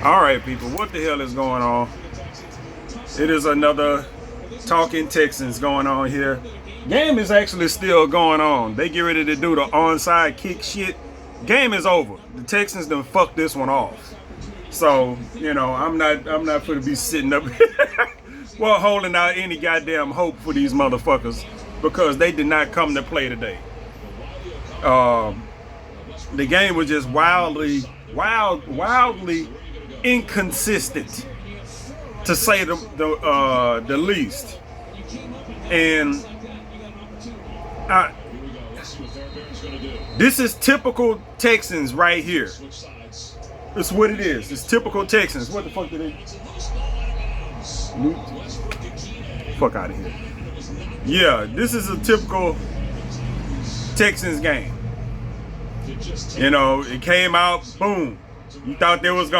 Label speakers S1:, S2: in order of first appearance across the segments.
S1: All right, people, what the hell is going on? It is another Talkin Texans going on here. Game is actually still going on. They get ready to do the onside kick shit. Game is over. The Texans done fucked this one off. So, you know, I'm not gonna be sitting up well holding out any goddamn hope for these motherfuckers because they did not come to play today. The game was just wildly inconsistent, to say the least. And this is typical Texans right here. It's what it is. It's typical Texans. What the fuck did they? Fuck out of here. Yeah, this is a typical Texans game. You know, it came out, boom. You thought they was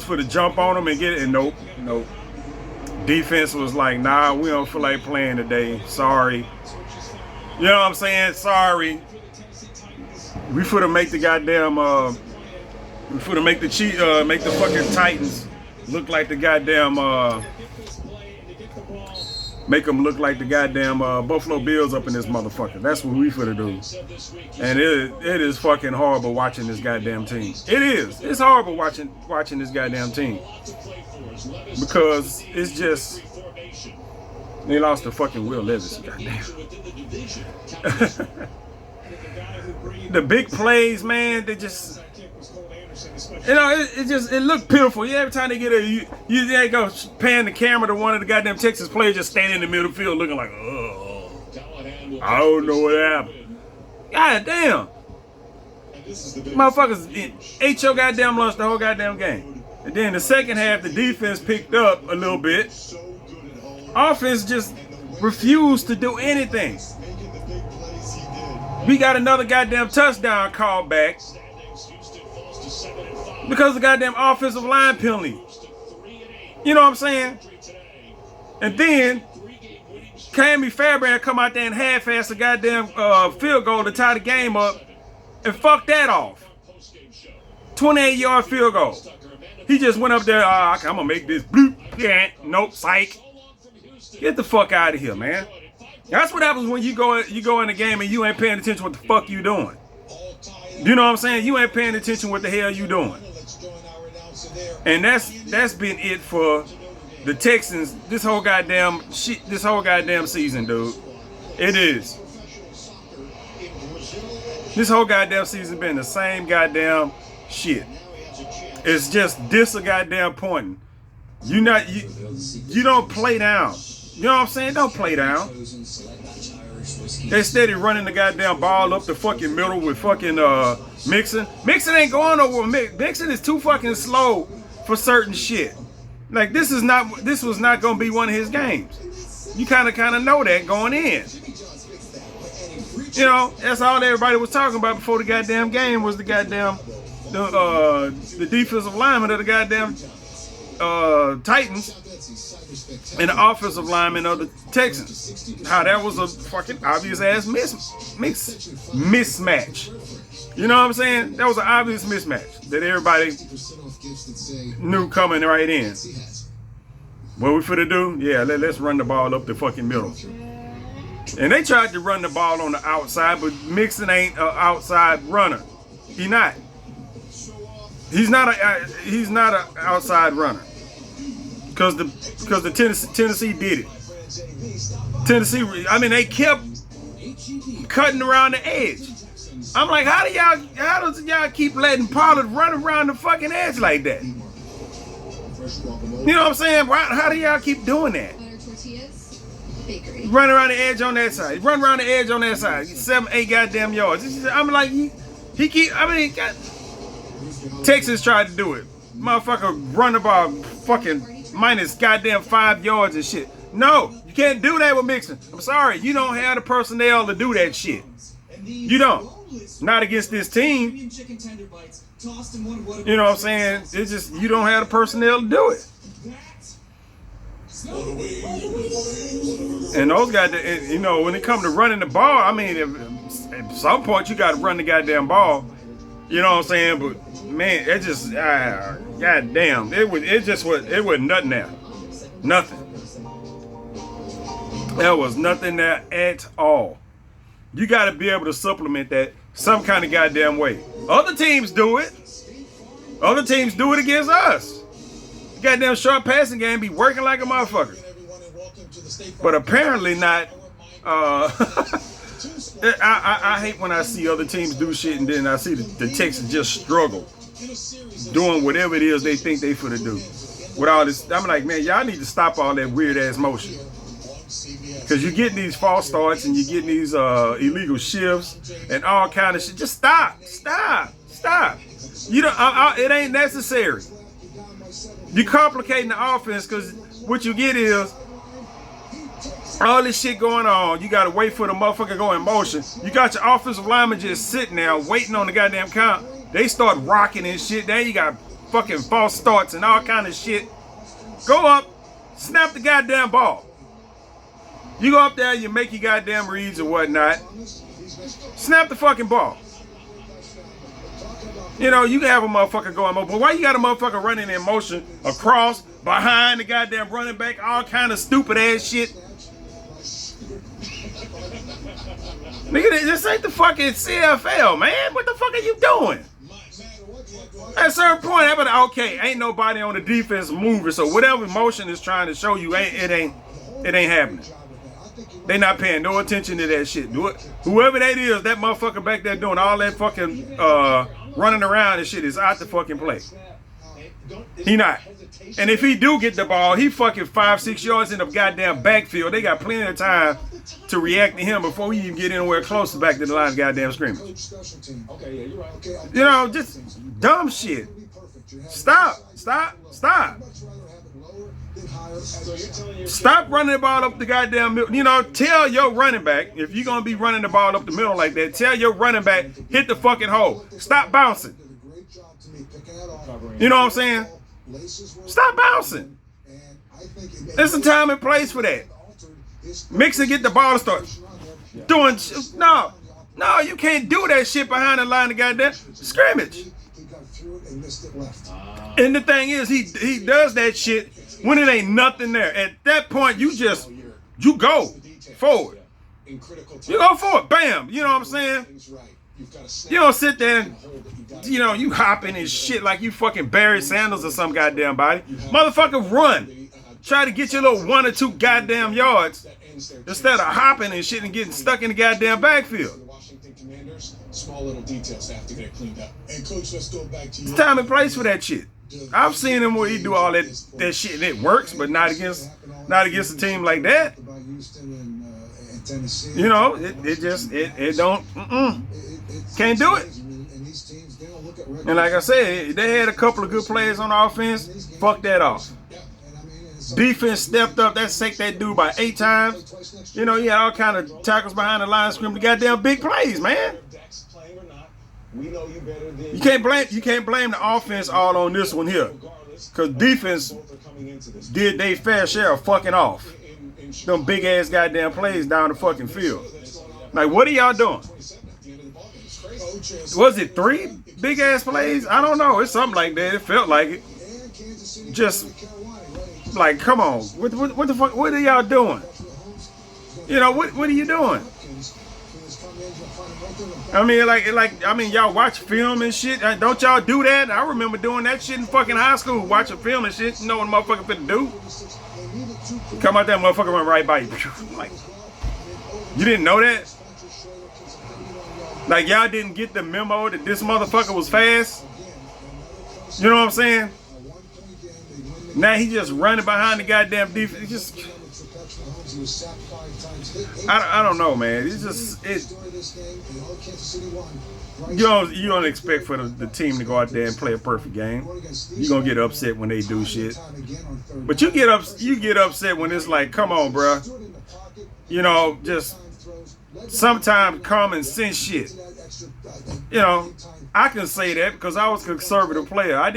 S1: for the jump on them and get it, and nope. Defense was like, nah, we don't feel like playing today. Sorry. You know what I'm saying? Sorry. We finna make the goddamn we finna make the fucking Titans look like the goddamn make them look like the goddamn Buffalo Bills up in this motherfucker. That's what we finna do. And it is fucking horrible watching this goddamn team. It is. It's horrible watching this goddamn team. Because it's just, they lost to fucking Will Levis. Goddamn. The big plays, man, they just, you know, it looked pitiful. Yeah, every time they get they go pan the camera to one of the goddamn Texas players just standing in the middle field looking like, oh, I don't know what happened. God damn. Motherfuckers ate your goddamn lunch the whole goddamn game. And then the second half, the defense picked up a little bit. Offense just refused to do anything. We got another goddamn touchdown called back because of the goddamn offensive line penalty. You know what I'm saying? And then Cammy Fairbairn come out there and half-ass a goddamn field goal to tie the game up and fuck that off. 28-yard field goal. He just went up there, I'm gonna make this bloop. Yeah, nope, psych. Get the fuck out of here, man. That's what happens when you go in the game and you ain't paying attention what the fuck you doing. You know what I'm saying? You ain't paying attention what the hell you doing. And that's been it for the Texans this whole goddamn season, dude. It is. This whole goddamn season been the same goddamn shit. It's just this a goddamn pointing. You don't play down. You know what I'm saying? Don't play down. They steady running the goddamn ball up the fucking middle with fucking Mixon. Mixon ain't going over. Mixon is too fucking slow for certain shit. Like this was not gonna be one of his games. You kind of know that going in. You know, that's all everybody was talking about before the goddamn game was the goddamn the defensive lineman of the goddamn Titans and the offensive lineman of the Texans. How that was a fucking obvious ass mismatch. You know what I'm saying? That was an obvious mismatch that everybody knew coming right in. What we finna do? Yeah, let's run the ball up the fucking middle. And they tried to run the ball on the outside, but Mixon ain't an outside runner. He's not an outside runner. Because the Tennessee did it. Tennessee, I mean, they kept cutting around the edge. I'm like, how does y'all keep letting Pollard run around the fucking edge like that? You know what I'm saying? How do y'all keep doing that? Run around the edge on that side. Run around the edge on that side. 7-8 goddamn yards. I'm like, Texas tried to do it. Motherfucker run the ball fucking minus goddamn 5 yards and shit. No, you can't do that with Mixon. I'm sorry, you don't have the personnel to do that shit. You don't. Not against this team. You know what I'm saying? It's just you don't have the personnel to do it. And those guys, you know, when it comes to running the ball, I mean, at some point you got to run the goddamn ball. You know what I'm saying? But man, it just goddamn. It was nothing there. Nothing. There was nothing there at all. You got to be able to supplement that some kind of goddamn way. Other teams do it. Other teams do it against us. The goddamn short passing game be working like a motherfucker. But apparently not. I hate when I see other teams do shit and then I see the Texans just struggle doing whatever it is they think they finna do. With all this, I'm like, man, y'all need to stop all that weird ass motion. Because you're getting these false starts and you're getting these illegal shifts and all kind of shit. Just stop. You don't. It ain't necessary. You're complicating the offense because what you get is all this shit going on. You got to wait for the motherfucker to go in motion. You got your offensive lineman just sitting there waiting on the goddamn count. They start rocking and shit. Then you got fucking false starts and all kind of shit. Go up, snap the goddamn ball. You go up there, you make your goddamn reads or whatnot. Snap the fucking ball. You know, you can have a motherfucker going over, but why you got a motherfucker running in motion across, behind the goddamn running back, all kind of stupid ass shit? Nigga, this ain't the fucking CFL, man. What the fuck are you doing? At a certain point, I'm like, okay, ain't nobody on the defense moving, so whatever motion is trying to show you, it ain't happening. They not paying no attention to that shit. Whoever that is, that motherfucker back there doing all that fucking running around and shit is out the fucking play. He not. And if he do get the ball, he fucking 5-6 yards in the goddamn backfield. They got plenty of time to react to him before he even get anywhere close back to the line of goddamn scrimmage. You know, just dumb shit. Stop. Stop running the ball up the goddamn middle. You know, tell your running back, if you're going to be running the ball up the middle like that, tell your running back, hit the fucking hole. Stop bouncing. You know what I'm saying? Stop bouncing. There's a time and place for that. Mix and get the ball to start doing. No, you can't do that shit behind the line of goddamn scrimmage. And the thing is, he does that shit when it ain't nothing there. At that point, you go forward. You go forward, bam. You know what I'm saying? You don't sit there and, you hopping and shit like you fucking Barry Sanders or some goddamn body. Motherfucker, run. Try to get your little 1 or 2 goddamn yards instead of hopping and shit and getting stuck in the goddamn backfield. Small little details have to get cleaned up. And coach, let's go back to you. It's time and place for that shit. I've seen him where he do all that shit and it works, but not against a team like that. You know, it don't can't do it. And like I said, they had a couple of good players on offense. Fuck that off. Defense stepped up. That sacked that dude by 8 times. You know, he had all kind of tackles behind the line of scrimmage. Goddamn big plays, man. You can't blame the offense all on this one here, because defense did their fair share of fucking off them big ass goddamn plays down the fucking field. Like, what are y'all doing? Was it 3 big ass plays? I don't know. It's something like that. It felt like it. Just like, come on. What the fuck? What are y'all doing? You know, what are you doing? I mean, y'all watch film and shit. Don't y'all do that? I remember doing that shit in fucking high school, watching film and shit. You know what a motherfucker finna do? Come out there, motherfucker run right by you. Like, you didn't know that? Like, y'all didn't get the memo that this motherfucker was fast? You know what I'm saying? Now he just running behind the goddamn defense. I don't know, man. It's just you don't expect for the team to go out there and play a perfect game. You're gonna get upset when they do shit. But you get upset when it's like, come on, bro. You know, just sometimes common sense shit. You know, I can say that because I was a conservative player. I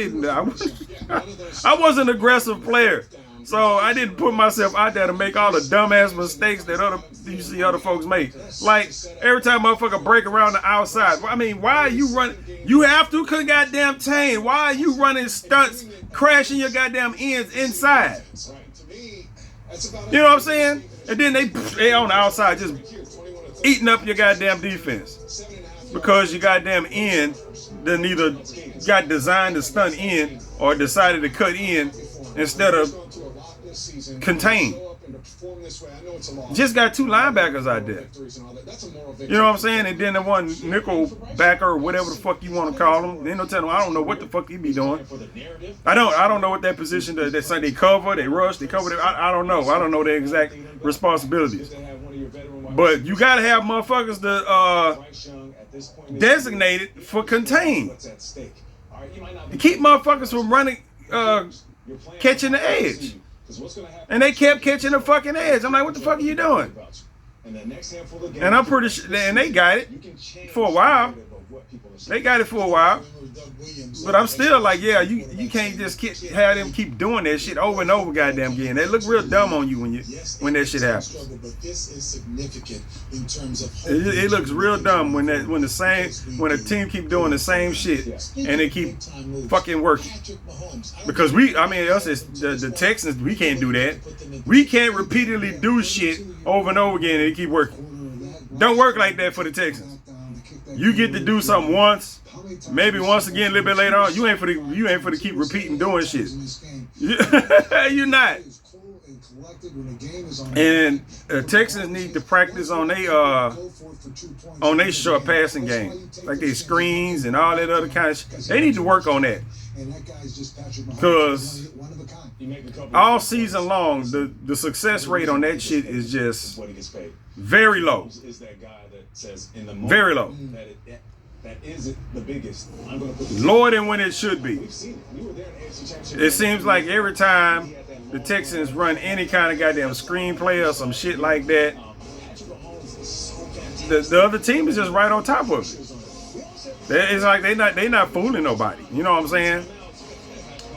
S1: wasn't an aggressive player. So I didn't put myself out there to make all the dumbass mistakes that you see other folks make. Like every time motherfucker break around the outside. I mean, why are you running? You have to goddamn chain. Why are you running stunts, crashing your goddamn ends inside? You know what I'm saying? And then they on the outside just eating up your goddamn defense because your goddamn end then either got designed to stunt in or decided to cut in instead of contain. Just got two linebackers out there. You know what I'm saying? And then the one nickel backer or whatever the fuck you want to call him. Ain't no telling. I don't know what the fuck he be doing. I don't know what that position they say they cover, they rush, they cover. I don't know. I don't know their exact responsibilities. But you gotta have motherfuckers designated for contain. To keep motherfuckers from running, catching the edge. And they kept catching the fucking edge. I'm like, what the fuck are you doing? And I'm pretty sure, and they got it for a while. They got it for a while. But I'm still like, yeah, you can't just have them keep doing that shit over and over goddamn again. They look real dumb on you when that shit happens. It looks real dumb when a team keep doing the same shit and they keep fucking working. Because us as the Texans, we can't do that. We can't repeatedly do shit over and over again and keep working. Don't work like that for the Texans. You get to do something once, maybe once again a little bit later on. You ain't for to keep repeating doing shit. You're not. And Texans need to practice on they short passing game, like they screens and all that other kind of shit. They need to work on that because all season long the success rate on that shit is just very low. Very low. That is the biggest. Lower than when it should be. It seems like every time the Texans run any kind of goddamn screenplay or some shit like that, the other team is just right on top of it. It's like they not fooling nobody. You know what I'm saying?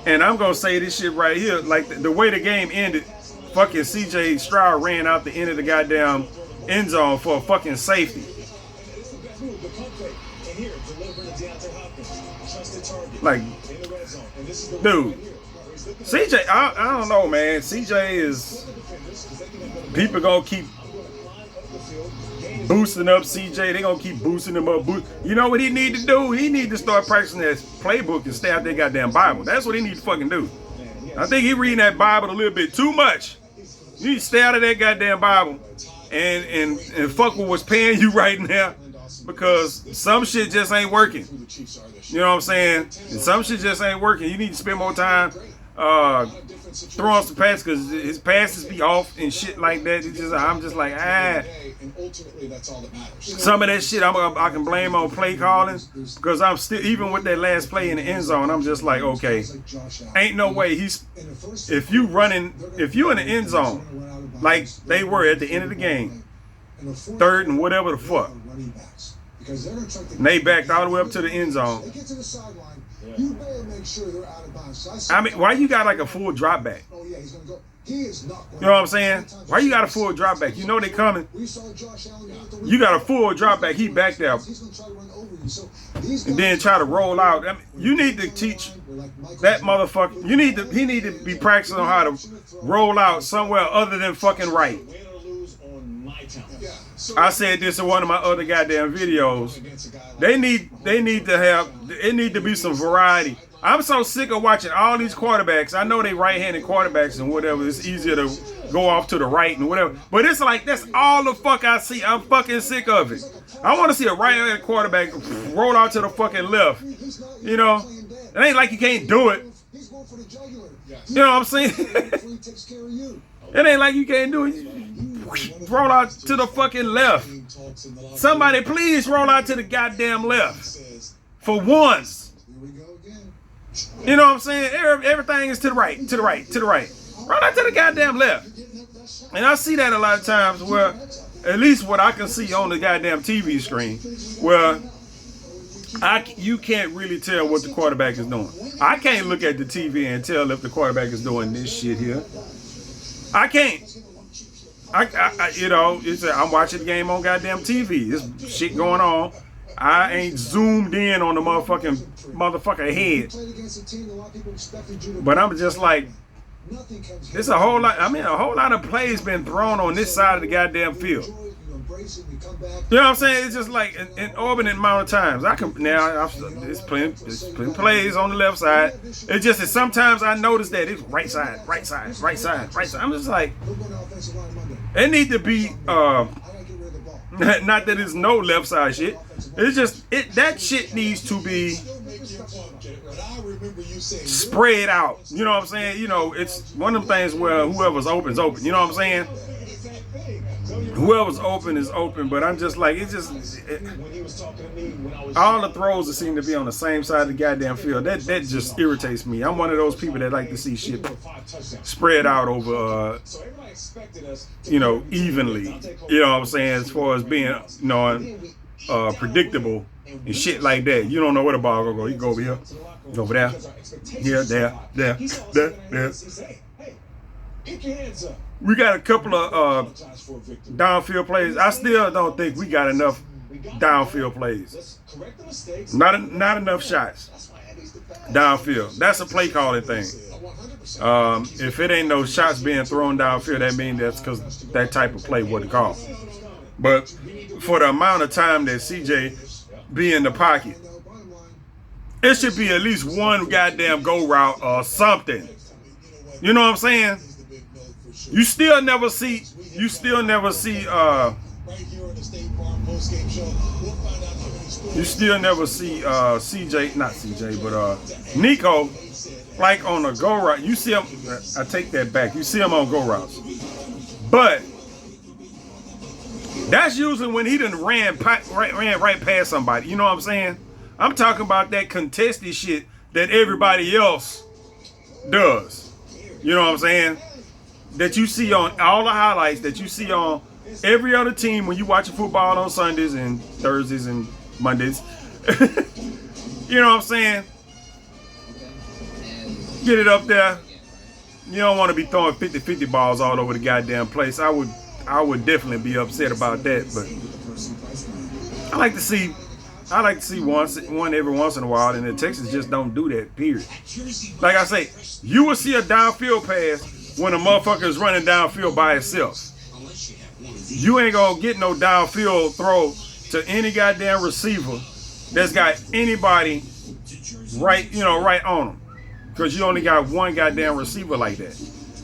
S1: And I'm gonna say this shit right here, like the way the game ended, fucking CJ Stroud ran out the end of the goddamn end zone for a fucking safety. Like, dude, CJ, I don't know, man. CJ is, people gonna keep boosting up CJ. They gonna keep boosting him up. You know what he need to do? He need to start practicing that playbook and stay out that goddamn Bible. That's what he need to fucking do. I think he reading that Bible a little bit too much. You need to stay out of that goddamn Bible and fuck with what's paying you right now, because some shit just ain't working. You know what I'm saying? And some shit just ain't working. You need to spend more time throwing some passes, because his passes be off and shit like that. I'm just like, some of that shit I can blame on play calling, because I'm still, even with that last play in the end zone, I'm just like, okay, ain't no way if you in the end zone like they were at the end of the game, third and whatever the fuck, and they backed all the way up to the end zone. You better make sure they're out of bounds. I mean, why you got like a full drop back? Oh yeah, he's gonna go. He is not going. You know what I'm saying? Why you got a full drop back? You know they coming. You got a full drop back. He back there, and then try to roll out. I mean, you need to teach that motherfucker. He need to be practicing on how to roll out somewhere other than fucking right. I said this in one of my other goddamn videos. It need to be some variety. I'm so sick of watching all these quarterbacks. I know they right-handed quarterbacks and whatever. It's easier to go off to the right and whatever. But it's like, that's all the fuck I see. I'm fucking sick of it. I want to see a right-handed quarterback roll out to the fucking left. You know? It ain't like you can't do it. You know what I'm saying? It ain't like you can't do it. Roll out to the fucking left. Somebody please roll out to the goddamn left. For once. You know what I'm saying? Everything is to the right, to the right, to the right. Roll out to the goddamn left. And I see that a lot of times where, at least what I can see on the goddamn TV screen, where you can't really tell what the quarterback is doing. I can't look at the TV and tell if the quarterback is doing this shit here. I can't. You know, I'm watching the game on goddamn TV. There's shit going on. I ain't zoomed in on the motherfucker head. But I'm just like, it's a whole lot. I mean, a whole lot of plays been thrown on this side of the goddamn field. You know what I'm saying? It's just like an orbiting amount of times. There's plenty plays on the left side. It's just that sometimes I notice that it's right side, right side, right side, right side. I'm just like, it need to be not that it's no left side shit. It's just that shit needs to be spread out. You know what I'm saying? You know, it's one of them things where whoever's open is open. You know what I'm saying? Whoever's open is open, but I'm just like, all the throws that seem to be on the same side of the goddamn field. That just irritates me. I'm one of those people that like to see shit spread out over, evenly. You know what I'm saying? As far as being, predictable and shit like that. You don't know where the ball gonna go. You go over here, go over there, here, there. We got a couple of downfield plays. I still don't think we got enough downfield plays. Not enough shots downfield. That's a play calling thing. If it ain't no shots being thrown downfield, that means that's because that type of play wasn't called. But for the amount of time that CJ be in the pocket, it should be at least one goddamn go route or something. You know what I'm saying? You still never see Nico, like on a go route. You see him, I take that back. You see him on go routes. But that's usually when he done ran right past somebody. You know what I'm saying? I'm talking about that contested shit that everybody else does. You know what I'm saying? That you see on all the highlights, that you see on every other team when you watching football on Sundays and Thursdays and Mondays. You know what I'm saying? Get it up there. You don't want to be throwing 50-50 balls all over the goddamn place. I would definitely be upset about that, but I like to see one every once in a while, and the Texans just don't do that, period. Like I say, you will see a downfield pass when a motherfucker is running downfield by itself. You ain't gonna get no downfield throw to any goddamn receiver that's got anybody right on them. Because you only got one goddamn receiver like that.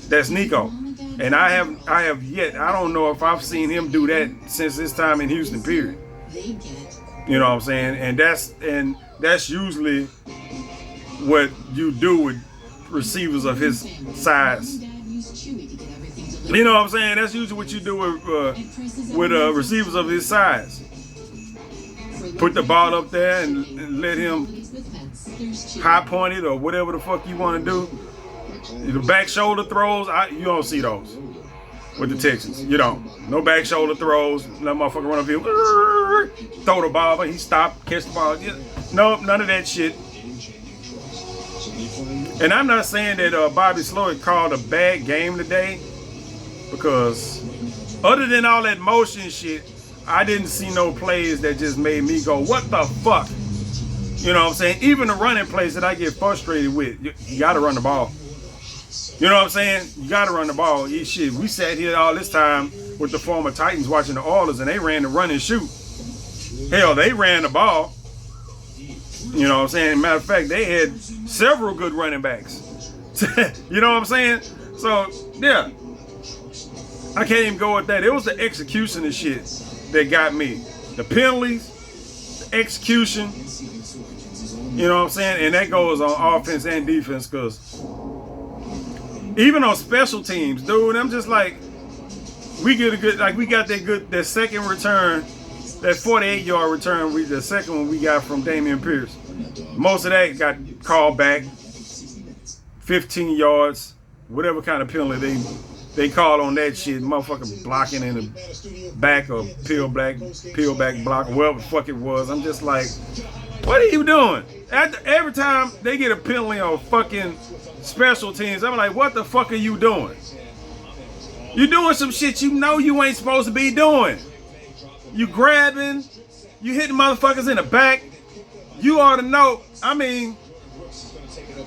S1: That's Nico. And I have yet, I don't know if I've seen him do that since his time in Houston, period. You know what I'm saying? And that's usually what you do with receivers of his size. You know what I'm saying? That's usually what you do with receivers of his size. Put the ball up there and let him high point it or whatever the fuck you want to do. The back shoulder throws, you don't see those with the Texans. You don't. No back shoulder throws. Let motherfucker run up here, throw the ball, but he stopped, catch the ball. No, none of that shit. And I'm not saying that Bobby Slowick called a bad game today, because other than all that motion shit, I didn't see no plays that just made me go, what the fuck? You know what I'm saying? Even the running plays that I get frustrated with, you got to run the ball. You know what I'm saying? You got to run the ball. Shit, we sat here all this time with the former Titans watching the Oilers, and they ran the run and shoot. Hell, they ran the ball. You know what I'm saying? Matter of fact, they had several good running backs. You know what I'm saying? So, yeah. I can't even go with that. It was the execution and shit that got me. The penalties, the execution. You know what I'm saying? And that goes on offense and defense, because even on special teams, dude, I'm just like, we got that second return, that 48-yard return, the second one we got from Dameon Pierce. Most of that got called back, 15 yards, whatever kind of penalty they called on that shit, motherfucker blocking in the back or peel back block, whatever the fuck it was. I'm just like, what are you doing? Every time they get a penalty on fucking special teams, I'm like, what the fuck are you doing? You doing some shit you know you ain't supposed to be doing. You grabbing, you hitting motherfuckers in the back. You ought to know. I mean,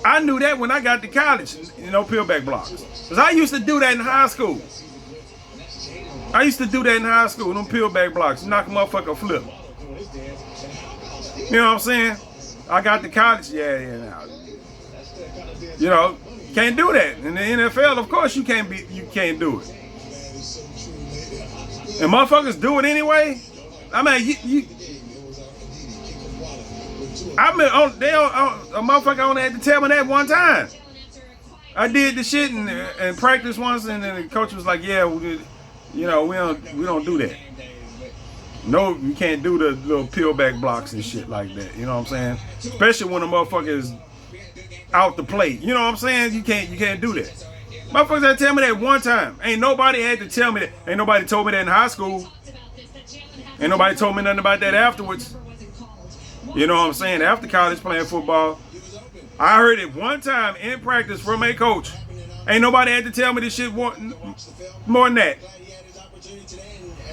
S1: I knew that when I got to college, you know, peelback blocks. Because I used to do that in high school. Them peelback blocks. Knock a motherfucker flip. You know what I'm saying? I got to college, yeah. You know, can't do that. In the NFL, of course you can't do it. And motherfuckers do it anyway. I mean, a motherfucker only had to tell me that one time. I did the shit and practice once, and then the coach was like, "Yeah, we don't do that. No, you can't do the little peelback blocks and shit like that. You know what I'm saying? Especially when a motherfucker is out the plate. You know what I'm saying? You can't do that. Motherfuckers had to tell me that one time. Ain't nobody had to tell me that. Ain't nobody told me that in high school. Ain't nobody told me nothing about that afterwards. You know what I'm saying? After college playing football, I heard it one time in practice from a coach. Ain't nobody had to tell me this shit more than that.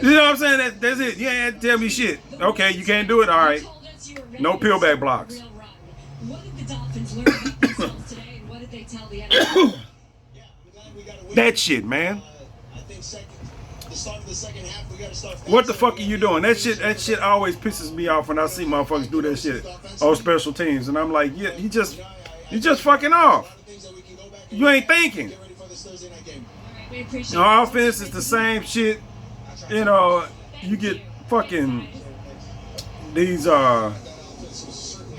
S1: You know what I'm saying? That's it. You ain't had to tell me shit. Okay, you can't do it. All right. No peelback blocks. That shit, man. What the fuck are you doing? That shit always pisses me off when I see motherfuckers do that shit on special teams, and I'm like, yeah, you just fucking off. You ain't thinking. Our offense is the same shit. You know, you get fucking these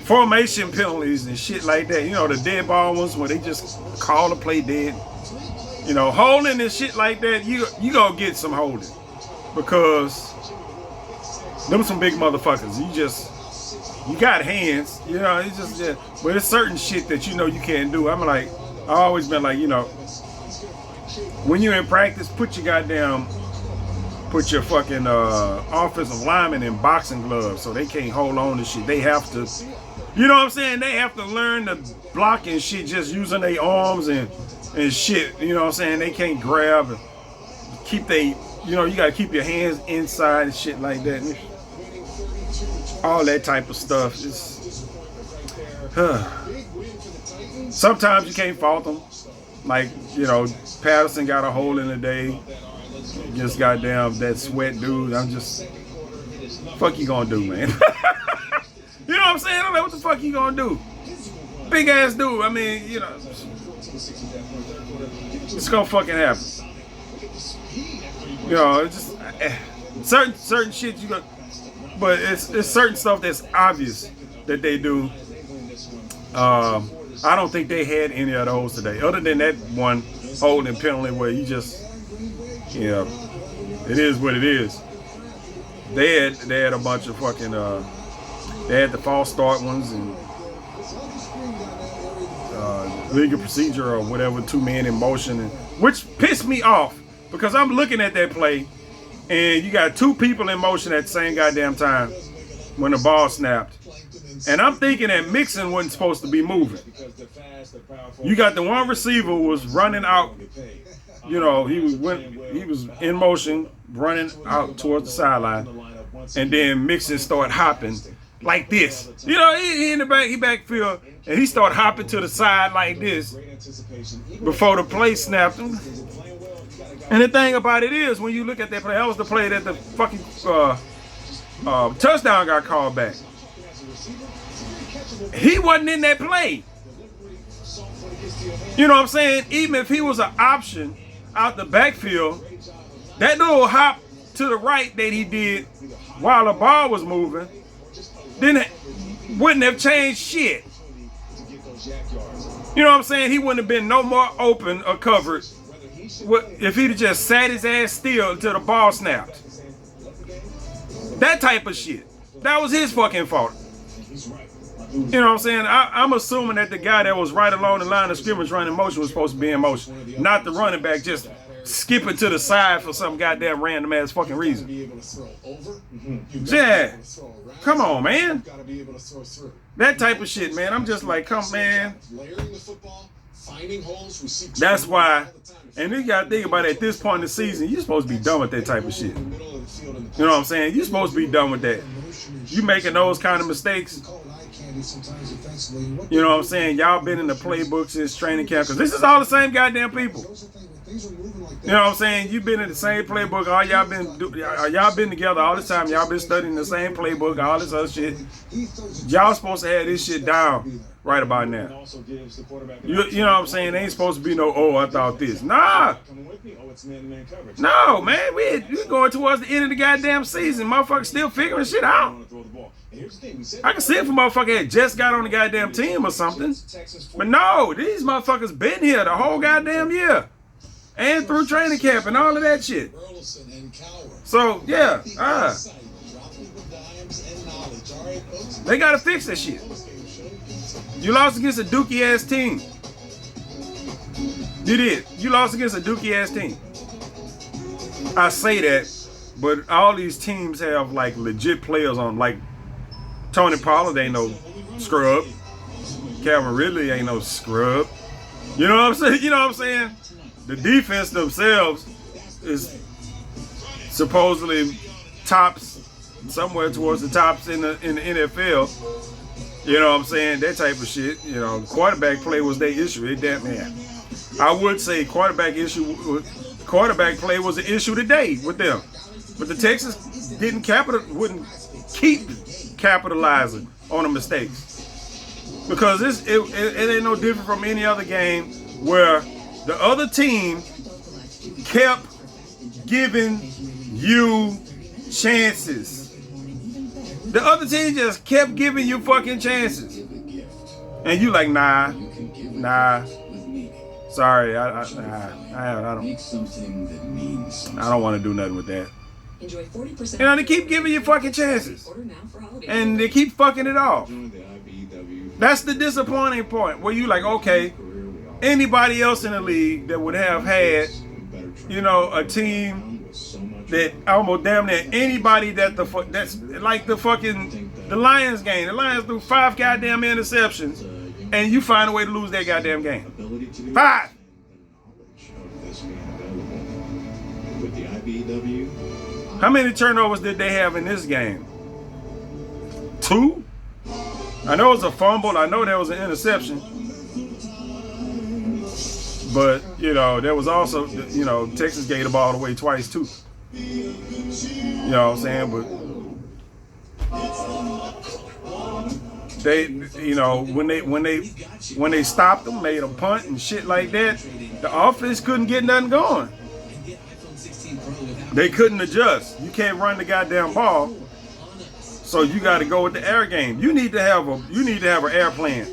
S1: formation penalties and shit like that. You know, the dead ball ones where they just call the play dead. You know, holding and shit like that, you gonna get some holding. Because them some big motherfuckers. You got hands, you know, it's just, yeah. But it's certain shit that you know you can't do. I always been like, you know, when you're in practice, put your fucking offensive linemen in boxing gloves so they can't hold on to shit. They have to, you know what I'm saying? They have to learn to block and shit just using their arms and shit. You know what I'm saying? They can't grab and keep you know, you gotta keep your hands inside and shit like that. And all that type of stuff. Sometimes you can't fault them. Like, you know, Patterson got a hole in the day. Just goddamn that sweat dude. Fuck you gonna do, man? You know what I'm saying? I'm like, what the fuck you gonna do? Big ass dude. I mean, you know, it's gonna fucking happen. You know, it's just certain shit you got, but it's certain stuff that's obvious that they do. I don't think they had any of those today, other than that one holding penalty where you just, you know, it is what it is. They had a bunch of fucking they had the false start ones and legal procedure or whatever, 2 men in motion, and which pissed me off because I'm looking at that play and you got 2 people in motion at the same goddamn time when the ball snapped. And I'm thinking that Mixon wasn't supposed to be moving. You got the one receiver was running out, you know, he was in motion, running out towards the sideline, and then Mixon started hopping like this. You know, he in the backfield, and he started hopping to the side like this before the play snapped him. And the thing about it is, when you look at that play, that was the play that the fucking touchdown got called back. He wasn't in that play. You know what I'm saying? Even if he was an option out the backfield, that little hop to the right that he did while the ball was moving, then wouldn't have changed shit. You know what I'm saying? He wouldn't have been no more open or covered if he'd have just sat his ass still until the ball snapped. That type of shit. That was his fucking fault. You know what I'm saying? I'm assuming that the guy that was right along the line of scrimmage running motion was supposed to be in motion, not the running back just skipping to the side for some goddamn random ass fucking reason. Yeah, come on, man. That type of shit, man. I'm just like, come, man. That's why, and you got to think about it, at this point in the season, you're supposed to be done with that type of shit. You know what I'm saying? You're supposed to be done with that. You making those kind of mistakes. You know what I'm saying? Y'all been in the playbook since training camp, because this is all the same goddamn people. You know what I'm saying? You've been in the same playbook. All y'all been together all this time. Y'all been studying the same playbook, all this other shit. Y'all supposed to have this shit down right about now. You know what I'm saying? They ain't supposed to be no, oh, I thought this. Nah. No, man. We going towards the end of the goddamn season. Motherfuckers still figuring shit out. I can see if a motherfucker had just got on the goddamn team or something. But no, these motherfuckers been here the whole goddamn year. And through training camp and all of that shit. So, yeah. They got to fix that shit. You lost against a dookie-ass team. You did. You lost against a dookie-ass team. I say that, but all these teams have, like, legit players on. Like, Tony Pollard ain't no scrub. Calvin Ridley ain't no scrub. You know what I'm saying? You know what I'm saying? The defense themselves is supposedly tops, somewhere towards the tops in the NFL. You know what I'm saying? That type of shit. You know, quarterback play was their issue. I would say quarterback play was an issue today with them. But the Texans wouldn't keep capitalizing on the mistakes. Because it ain't no different from any other game where the other team kept giving you chances. The other team just kept giving you fucking chances. And you like, nah. Sorry, I don't want to do nothing with that. You know, they keep giving you fucking chances. And they keep fucking it off. That's the disappointing point where you like, okay, anybody else in the league that would have had, you know, a team that almost damn near anybody that's like the Lions game. The Lions threw 5 goddamn interceptions, and you find a way to lose that goddamn game. 5. How many turnovers did they have in this game? 2? I know it was a fumble. I know there was an interception. But, you know, there was also, you know, Texas gave the ball away twice, too. You know what I'm saying? But they, you know, when they stopped them, made them punt and shit like that, the offense couldn't get nothing going. They couldn't adjust. You can't run the goddamn ball. So you got to go with the air game. You need to have an air plan.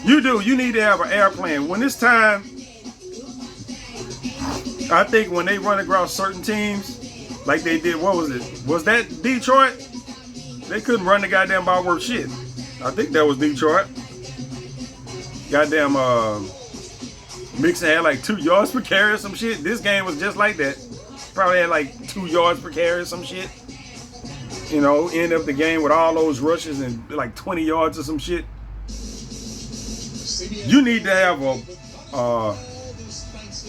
S1: You do. You need to have an air plan. When it's time, I think when they run across certain teams, like they did, what was it? Was that Detroit? They couldn't run the goddamn ball worth shit. I think that was Detroit. Goddamn, Mixon had like 2 yards per carry or some shit. This game was just like that. Probably had like 2 yards per carry or some shit. You know, end up the game with all those rushes and like 20 yards or some shit. You need to have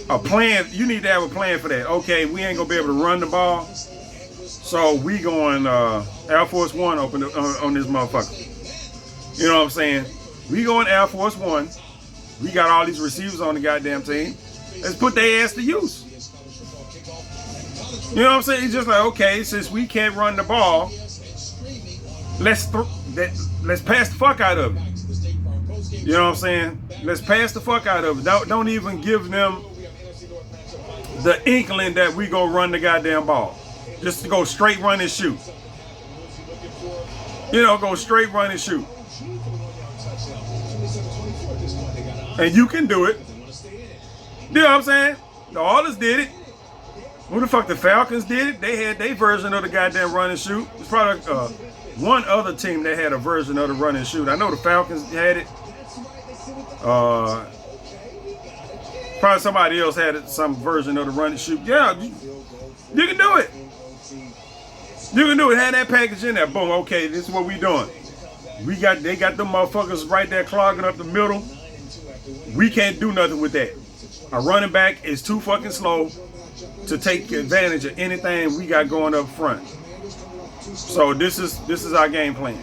S1: a plan. You need to have a plan for that. Okay, we ain't gonna be able to run the ball, so we going Air Force One on this motherfucker. You know what I'm saying? We going Air Force One. We got all these receivers on the goddamn team. Let's put their ass to use. You know what I'm saying? It's just like, okay, since we can't run the ball, let's pass the fuck out of it. You know what I'm saying? Let's pass the fuck out of it. Don't even give them the inkling that we go run the goddamn ball. Just to go straight run and shoot. You know, go straight run and shoot. And you can do it. You know what I'm saying? The Oilers did it. Who the fuck the Falcons did it? They had their version of the goddamn run and shoot. It's probably one other team that had a version of the run and shoot. I know the Falcons had it. Probably somebody else had some version of the run and shoot. Yeah, you can do it. You can do it. Have that package in there. Boom. Okay, this is what we doing. They got them motherfuckers right there clogging up the middle. We can't do nothing with that. A running back is too fucking slow to take advantage of anything we got going up front. So this is our game plan.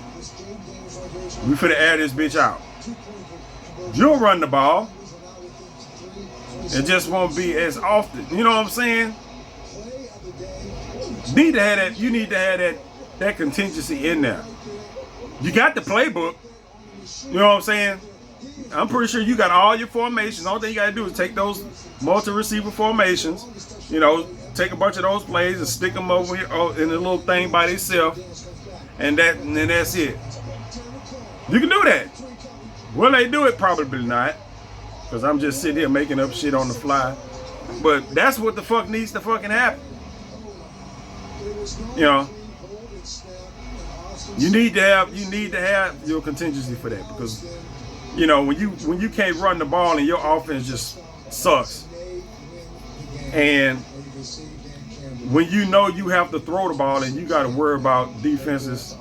S1: We finna air this bitch out. You'll run the ball. It just won't be as often. You know what I'm saying? You need to have that contingency in there. You got the playbook. You know what I'm saying? I'm pretty sure you got all your formations. All thing you gotta do is take those multi-receiver formations, you know, take a bunch of those plays and stick them over here in a little thing by themselves, and then that's it. You can do that. Will they do it? Probably not, because I'm just sitting here making up shit on the fly. But that's what the fuck needs to fucking happen. You know, you need to have your contingency for that, because you know when you can't run the ball and your offense just sucks, and when you know you have to throw the ball and you got to worry about defenses,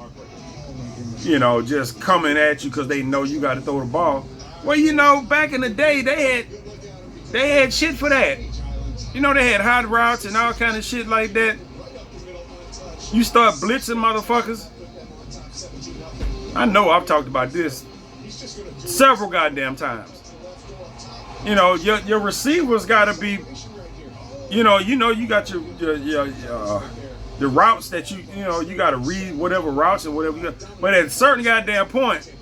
S1: you know, just coming at you because they know you got to throw the ball. Well, you know, back in the day they had shit for that. You know, they had hot routes and all kind of shit like that. You start blitzing motherfuckers. I know I've talked about this several goddamn times. You know, your receivers gotta be, you got your routes that you gotta read whatever routes and whatever you got. But at a certain goddamn point,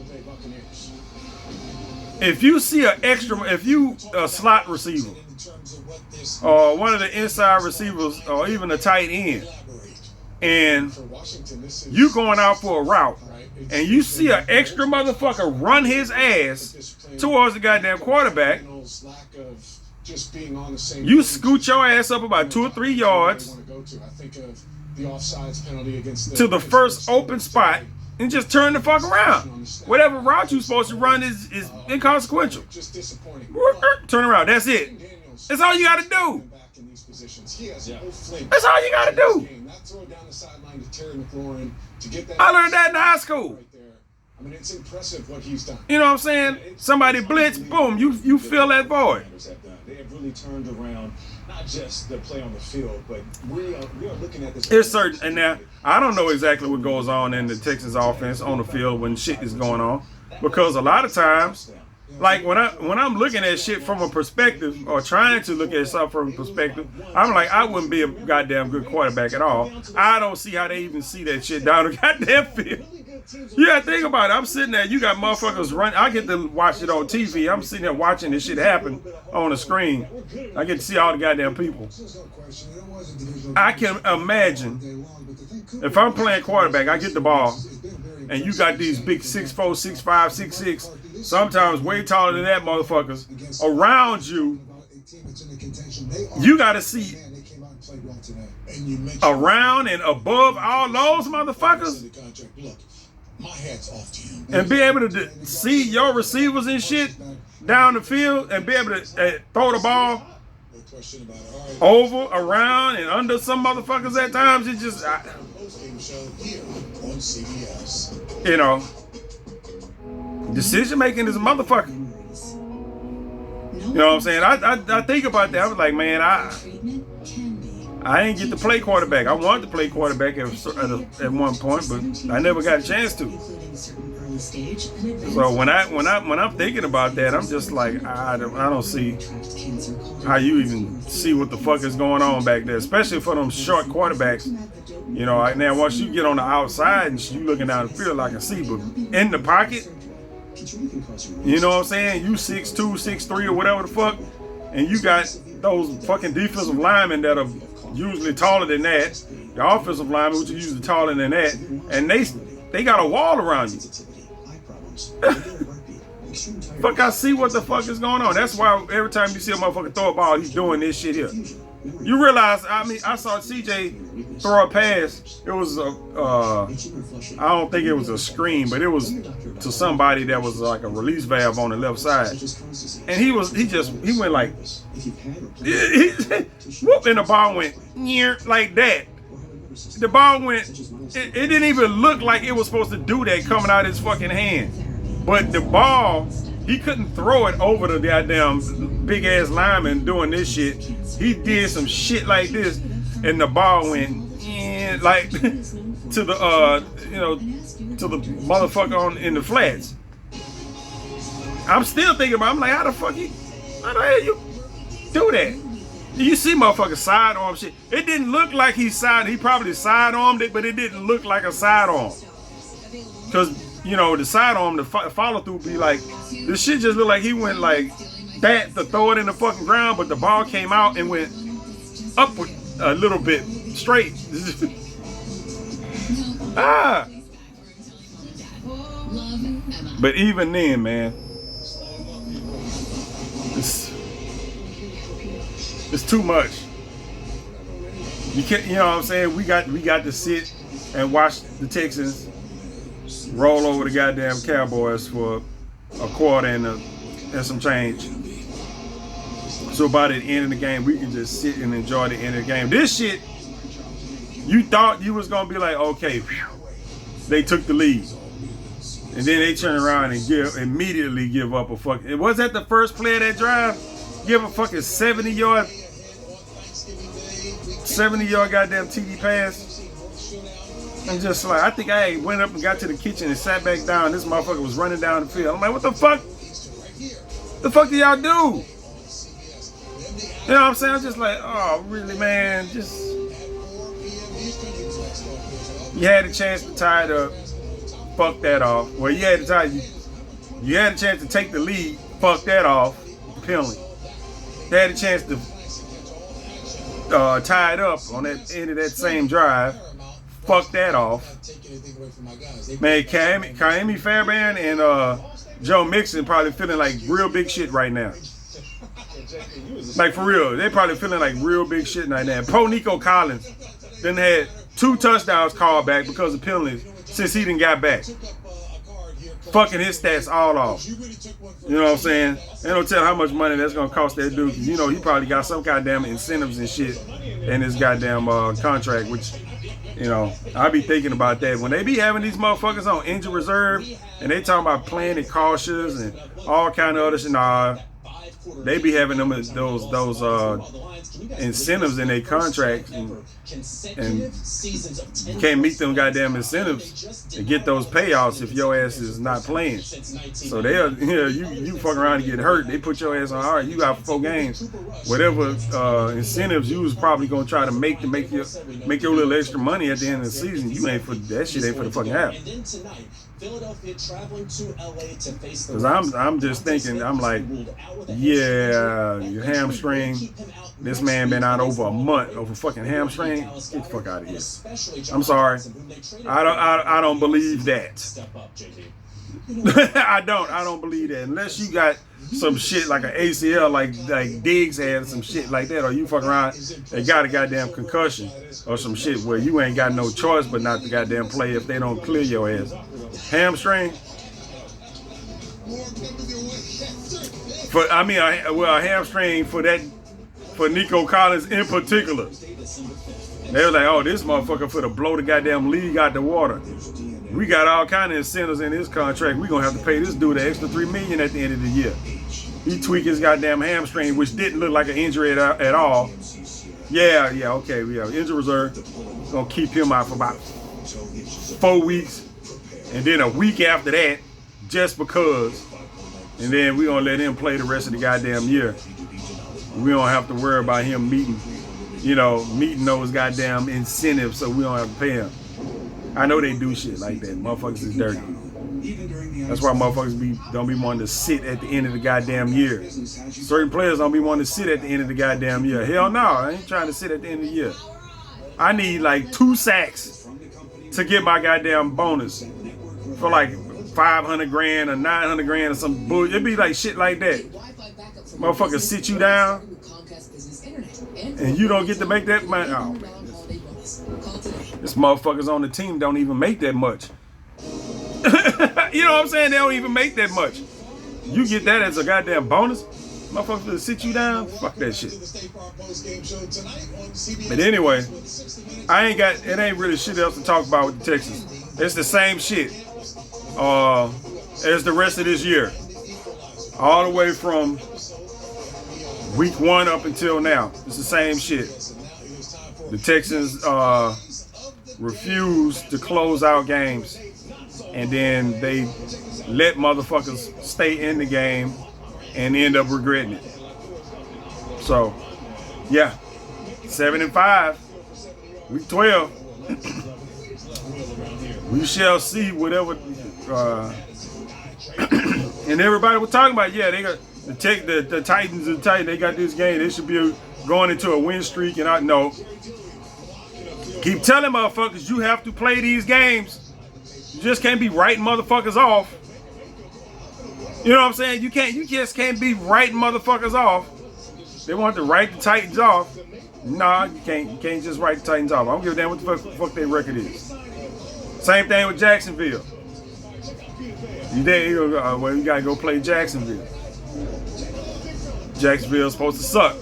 S1: if you see a slot receiver or one of the inside receivers or even a tight end, and you going out for a route, and you see an extra motherfucker run his ass towards the goddamn quarterback, you scoot your ass up about 2 or 3 yards to the first open spot and just turn the fuck around. Whatever route you're supposed to run is inconsequential. Turn around. That's it. That's all you gotta do. That's all you gotta do. I learned that in high school.
S2: I mean, it's impressive what he's done.
S1: You know what I'm saying? Somebody blitz, boom, you fill that void.
S2: They have really turned around not just the play on the field, but we are looking at this.
S1: It's certain, and now I don't know exactly what goes on in the Texans offense on the field when shit is going on, because a lot of times, like when I'm looking at shit from a perspective, or trying to look at something from a perspective, I'm like, I wouldn't be a goddamn good quarterback at all. I don't see how they even see that shit down the goddamn field. You gotta think about it. I'm sitting there, you got motherfuckers running. I get to watch it on TV. I'm sitting there watching this shit happen on the screen. I get to see all the goddamn people. I can imagine if I'm playing quarterback, I get the ball, and you got these big 6'4", 6'5", 6'6", sometimes way taller than that motherfuckers around you. You gotta see around and above all those motherfuckers, and be able to see your receivers and shit down the field, and be able to throw the ball over, around, and under some motherfuckers at times. It just, you know, decision making is a motherfucker. You know what I'm saying? I think about that. I was like, man, I ain't get to play quarterback. I wanted to play quarterback at one point, but I never got a chance to. So when I'm thinking about that, I'm just like, I don't see how you even see what the fuck is going on back there, especially for them short quarterbacks. You know, now once you get on the outside and you looking down the field, I can see, but in the pocket, you know what I'm saying? You 6'2", 6'3", or whatever the fuck, and you got those fucking defensive linemen that are usually taller than that, the offensive linemen, which are usually taller than that, and they got a wall around you. Fuck, I see what the fuck is going on. That's why every time you see a motherfucker throw a ball, he's doing this shit here. You realize, I mean, I saw CJ throw a pass. It was I don't think it was a screen, but it was to somebody that was like a release valve on the left side. And he went like, whoop, and the ball went near like that. The ball went, it didn't even look like it was supposed to do that coming out of his fucking hand. But the ball He couldn't throw it over the goddamn big ass lineman doing this shit. He did some shit like this, and the ball went like to the to the motherfucker in the flats. I'm still thinking about. I'm like, how the hell you do that? You see motherfucker sidearm shit. It didn't look like he probably sidearmed it, but it didn't look like a sidearm. Cause the sidearm, the follow through be like, this shit just looked like he went like that to throw it in the fucking ground, but the ball came out and went upward a little bit straight. But even then, man, it's too much. You can't, what I'm saying? We got to sit and watch the Texans roll over the goddamn Cowboys for a quarter and some change. So by the end of the game, we can just sit and enjoy the end of the game. This shit, you thought you was gonna be like, okay, they took the lead, and then they turn around and immediately give up a fucking. Was that the first play of that drive? Give a fucking 70-yard goddamn TD pass. I'm just like, I think I went up and got to the kitchen and sat back down. This motherfucker was running down the field. I'm like, what the fuck? The fuck do y'all do? You know what I'm saying? I'm just like, oh, really, man? You had a chance to tie it up. Fuck that off. Well, you had a chance to take the lead. Fuck that off. Penalty. They had a chance to tie it up on that end of that same drive. Fuck that off. Man, Kaimi Fairbairn and Joe Mixon probably feeling like real big shit right now. Like, for real. They probably feeling like real big shit right now. Pro Nico Collins then had 2 touchdowns called back because of penalties since he done got back. Fucking his stats all off. You know what I'm saying? They don't tell how much money that's gonna cost that dude. He probably got some goddamn incentives and shit in his goddamn contract, which, I be thinking about that. When they be having these motherfuckers on injured reserve and they talking about playing it cautious and all kind of other shit, they be having them those incentives in their contracts, and you can't meet them goddamn incentives and get those payouts if your ass is not playing. So you fuck around and get hurt, they put your ass on. All right, you got 4 games. Whatever incentives you was probably gonna try to make your little extra money at the end of the season, you ain't for that shit. Ain't for the fucking half. Because I'm just thinking, I'm like, yeah, your hamstring. This man been out over a month over fucking hamstring. Get the fuck out of here. I'm sorry. I don't believe that. I don't believe that. Unless you got some shit like an ACL, like Diggs had some shit like that, or you fuck around and got a goddamn concussion or some shit where you ain't got no choice but not to goddamn play if they don't clear your ass. Hamstring. A hamstring for Nico Collins in particular. They were like, oh, this motherfucker for to blow the goddamn league out the water. We got all kind of incentives in his contract. We gonna have to pay this dude an extra $3 million at the end of the year. He tweaked his goddamn hamstring, which didn't look like an injury at all. Yeah, okay, injury reserve. Gonna keep him out for about 4 weeks. And then a week after that, just because. And then we're going to let him play the rest of the goddamn year. We don't have to worry about him meeting those goddamn incentives, so we don't have to pay him. I know they do shit like that. Motherfuckers is dirty. That's why motherfuckers don't be wanting to sit at the end of the goddamn year. Certain players don't be wanting to sit at the end of the goddamn year. Hell no, I ain't trying to sit at the end of the year. I need like 2 sacks to get my goddamn bonus for like $500 grand or $900 grand or some bullshit. It'd be like shit like that. Motherfuckers sit you down and you don't get to make that money. Oh, this motherfuckers on the team don't even make that much. You know what I'm saying? They don't even make that much. You get that as a goddamn bonus? Motherfuckers will sit you down? Fuck that shit. But anyway, it ain't really shit else to talk about with the Texans. It's the same shit as the rest of this year. all the way from week 1 up until now. It's the same shit. The Texans refuse to close out games, and then they let motherfuckers stay in the game and end up regretting it. So, yeah, 7-5, week 12. We shall see whatever. And everybody was talking about, yeah, they got the Titans. The Titans, they got this game. They should be going into a win streak, and I know. Keep telling motherfuckers you have to play these games. You just can't be writing motherfuckers off. You know what I'm saying? You just can't be writing motherfuckers off. They want to write the Titans off. Nah, you can't. You can't just write the Titans off. I don't give a damn what the fuck their record is. Same thing with Jacksonville. You gotta go play Jacksonville. Jacksonville's supposed to suck.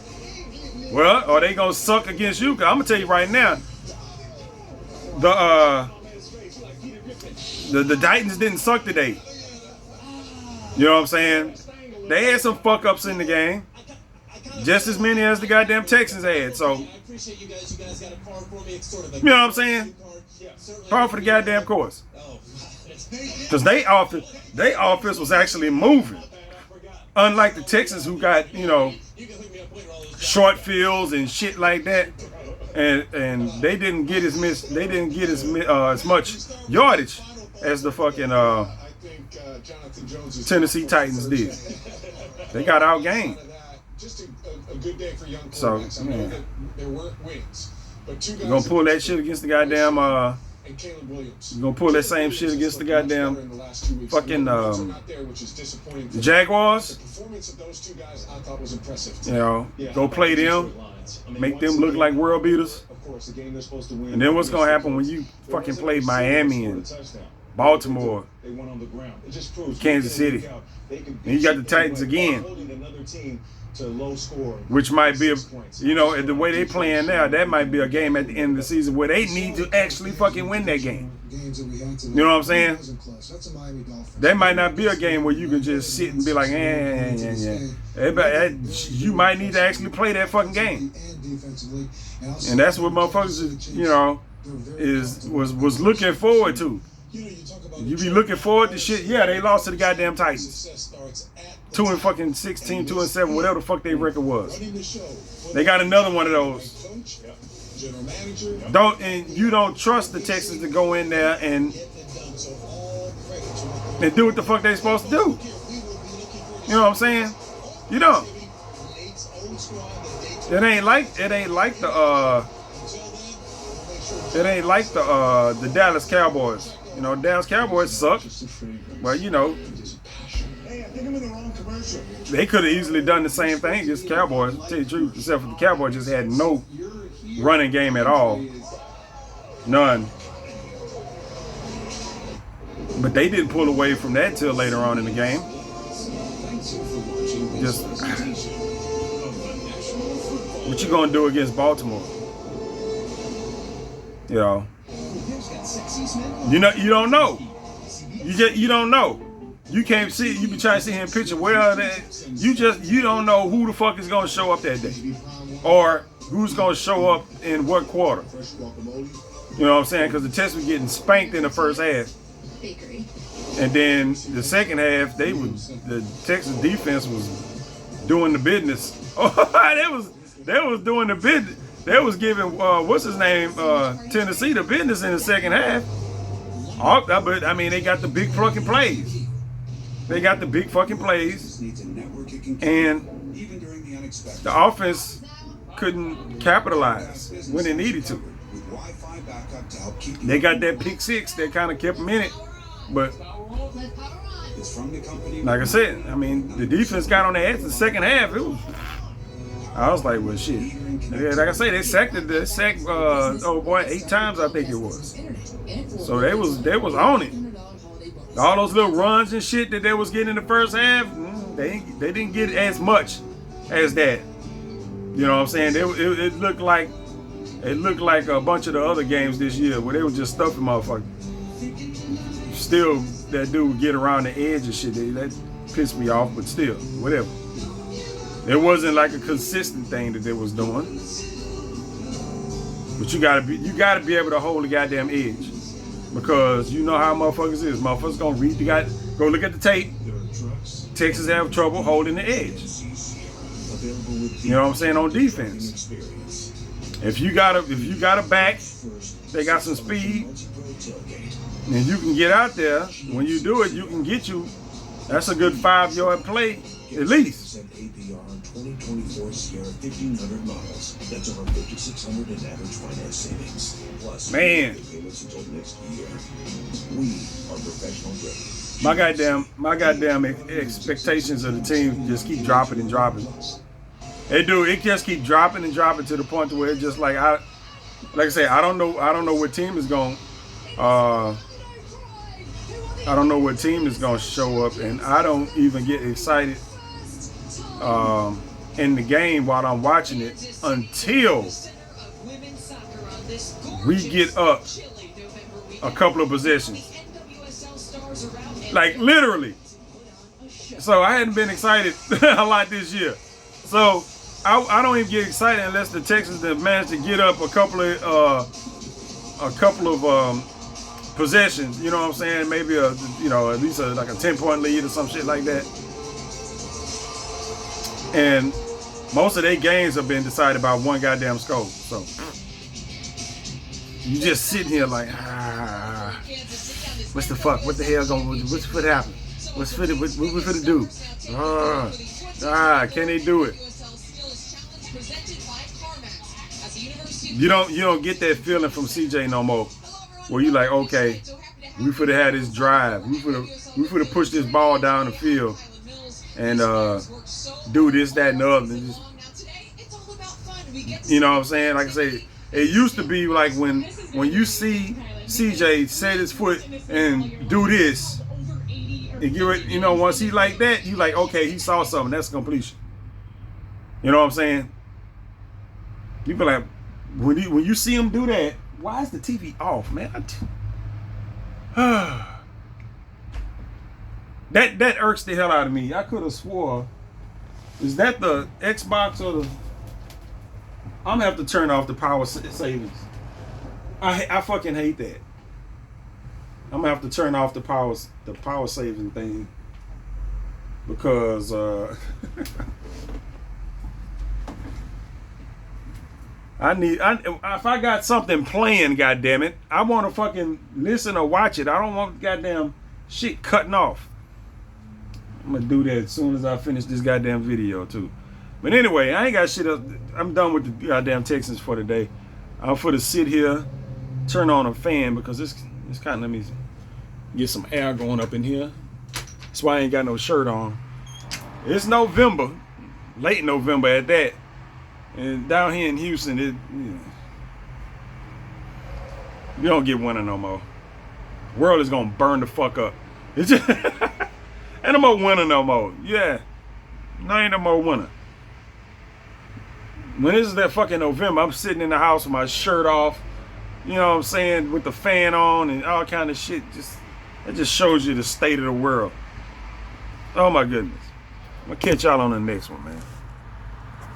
S1: Well, are they gonna suck against you? Cause I'm gonna tell you right now, the Titans didn't suck today. You know what I'm saying? They had some fuck ups in the game, just as many as the goddamn Texans had. So, you know what I'm saying? Par for the goddamn course. Because they offense was actually moving. Unlike the Texans, who got, short fields and shit like that, and they didn't get as much yardage as the fucking Tennessee Titans did. They got outgained. So, man, you're gonna pull that shit against the goddamn you're gonna pull that same shit against the goddamn fucking the Jaguars. Go play them, make them look like world beaters. And then what's gonna happen when you fucking play Miami and Baltimore, Kansas City, and you got the Titans again, which might be the way they playing now, that might be a game at the end of the season where they need to actually fucking win that game. You know what I'm saying? That might not be a game where you can just sit and be like, you might need to actually play that fucking game. And that's what motherfuckers was looking forward to. You be looking forward to shit. Yeah, they lost to the goddamn Titans. 2-16, 2-7, whatever the fuck their record was. They got another one of those. You don't trust the Texans to go in there and do what the fuck they supposed to do. You know what I'm saying? You don't. It ain't like the Dallas Cowboys. Dallas Cowboys suck. Well, they could have easily done the same thing against the Cowboys, to tell you the truth, except for the Cowboys just had no running game at all. None. But they didn't pull away from that till later on in the game. Just what you gonna do against Baltimore? You don't know. You don't know. You can't see. You be trying to see him picture. Well, you don't know who the fuck is gonna show up that day, or who's gonna show up in what quarter. You know what I'm saying? Because the Texans were getting spanked in the first half, and then the second half the Texas defense was doing the business. they was doing the business. They was giving what's his name Tennessee the business in the second half. But I mean, they got the big fucking plays. They got the big fucking plays, and the offense couldn't capitalize when it needed to. They got that pick six that kind of kept them in it, but like I said, I mean, the defense got on their ass in the second half. I was like, well, shit. Like I say, they sacked 8 times, I think it was. So they was on it. All those little runs and shit that they was getting in the first half, they didn't get as much as that. You know what I'm saying? It looked like a bunch of the other games this year where they were just stuffing motherfuckers. Still, that dude would get around the edge and shit. pissed me off, but still, whatever. It wasn't like a consistent thing that they was doing. But you gotta be able to hold the goddamn edge. Because you know how motherfuckers is. Motherfuckers gonna read the guy, go look at the tape. Texans have trouble holding the edge. You know what I'm saying, on defense. If you got a back, they got some speed, and you can get out there. When you do it, you can get you. That's a good 5-yard play at least.
S2: 2024 Sierra 1500 models. That's over 5,600 in average finance savings. Plus,
S1: man,
S2: payments until next year. We are professional grade.
S1: My goddamn expectations of the team just keep dropping and dropping. They do. It just keep dropping and dropping to the point to where it's just like I say, I don't know what team is going. I don't know what team is going to show up, and I don't even get excited in the game while I'm watching it until we get up a couple of possessions. Like literally. So I hadn't been excited a lot this year. So I don't even get excited unless the Texans have managed to get up a couple of possessions. You know what I'm saying? Maybe at least like a 10-point lead or some shit like that. And most of their games have been decided by one goddamn score. So you just sitting here like, what's the fuck? What the hell what's finna happen? What we finna do? Can they do it? You don't get that feeling from CJ no more. Where you like, okay, we finna have this drive. We finna push this ball down the field and do this, that, and the other. And just, you know what I'm saying? Like I say, it used to be like when you see CJ set his foot and do this, and give it, once he like that, you like, okay, he saw something. That's completion. You know what I'm saying? You be like, when you see him do that, why is the TV off, man? That irks the hell out of me. I could have swore, is that the Xbox or the? I'm gonna have to turn off the power savings. I fucking hate that. I'm gonna have to turn off the power saving thing because if I got something playing, goddammit, I want to fucking listen or watch it. I don't want goddamn shit cutting off. I'm gonna do that as soon as I finish this goddamn video too. But anyway, I ain't got shit up. I'm done with the goddamn Texans for today. I'm for to sit here, turn on a fan because it's kind of, let me get some air going up in here. That's why I ain't got no shirt on. It's November, late November at that. And down here in Houston, you don't get winter no more. The world is gonna burn the fuck up. It's just ain't no more winter no more. Yeah, no ain't no more winter. When this is that fucking November, I'm sitting in the house with my shirt off, you know what I'm saying, with the fan on and all kind of shit. It just shows you the state of the world. Oh my goodness. I'm gonna catch y'all on the next one, man.